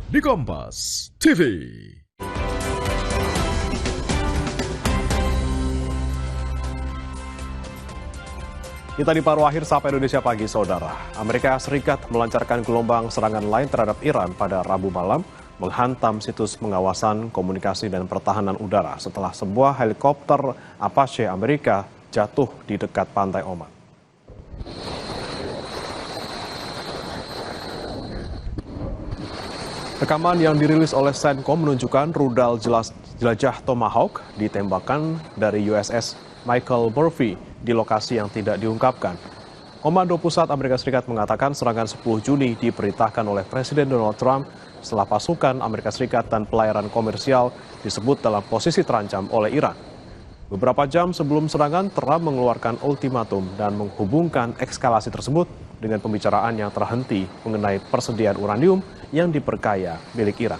di Kompas TV. Kita di paruh akhir Sapa Indonesia Pagi, Saudara. Amerika Serikat melancarkan gelombang serangan lain terhadap Iran pada Rabu malam, menghantam situs pengawasan komunikasi dan pertahanan udara setelah sebuah helikopter Apache Amerika jatuh di dekat pantai Oman. Rekaman yang dirilis oleh CENTCOM menunjukkan rudal jelajah Tomahawk ditembakkan dari USS Michael Murphy di lokasi yang tidak diungkapkan. Komando Pusat Amerika Serikat mengatakan serangan 10 Juni diperintahkan oleh Presiden Donald Trump setelah pasukan Amerika Serikat dan pelayaran komersial disebut dalam posisi terancam oleh Iran. Beberapa jam sebelum serangan, Trump mengeluarkan ultimatum dan menghubungkan eskalasi tersebut dengan pembicaraan yang terhenti mengenai persediaan uranium yang diperkaya milik Iran.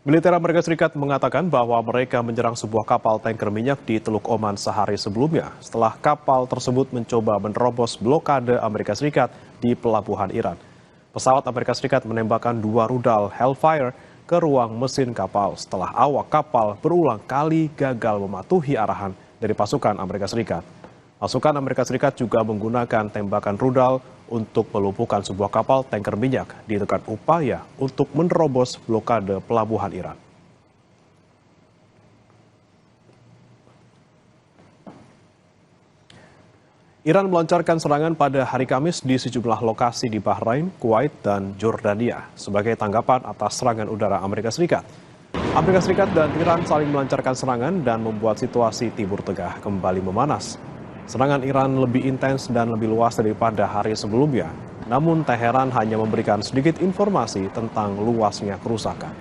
Militer Amerika Serikat mengatakan bahwa mereka menyerang sebuah kapal tanker minyak di Teluk Oman sehari sebelumnya setelah kapal tersebut mencoba menerobos blokade Amerika Serikat di pelabuhan Iran. Pesawat Amerika Serikat menembakkan 2 rudal Hellfire ke ruang mesin kapal setelah awak kapal berulang kali gagal mematuhi arahan dari pasukan Amerika Serikat. Pasukan Amerika Serikat juga menggunakan tembakan rudal untuk melumpuhkan sebuah kapal tanker minyak di dekat upaya untuk menerobos blokade pelabuhan Iran. Iran melancarkan serangan pada hari Kamis di sejumlah lokasi di Bahrain, Kuwait, dan Jordania sebagai tanggapan atas serangan udara Amerika Serikat. Amerika Serikat dan Iran saling melancarkan serangan dan membuat situasi Timur Tengah kembali memanas. Serangan Iran lebih intens dan lebih luas daripada hari sebelumnya, namun Teheran hanya memberikan sedikit informasi tentang luasnya kerusakan.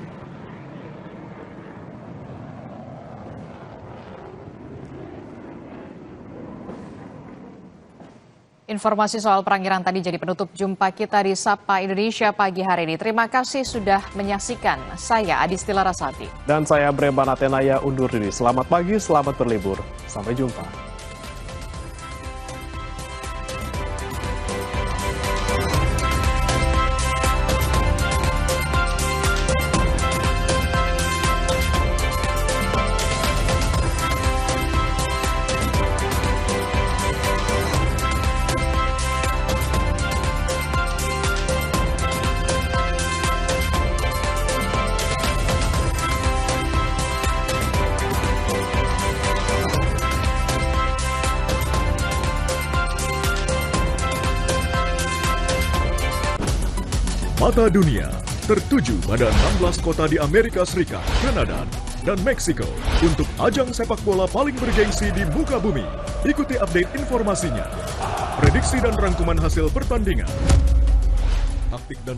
Informasi soal perang Iran tadi jadi penutup jumpa kita di Sapa Indonesia pagi hari ini. Terima kasih sudah menyaksikan. Saya Adistila Rasati. Dan saya Bremban Atenaya undur diri. Selamat pagi, selamat berlibur. Sampai jumpa. Mata dunia tertuju pada 16 kota di Amerika Serikat, Kanada, dan Meksiko untuk ajang sepak bola paling bergengsi di muka bumi. Ikuti update informasinya, prediksi dan rangkuman hasil pertandingan, taktik dan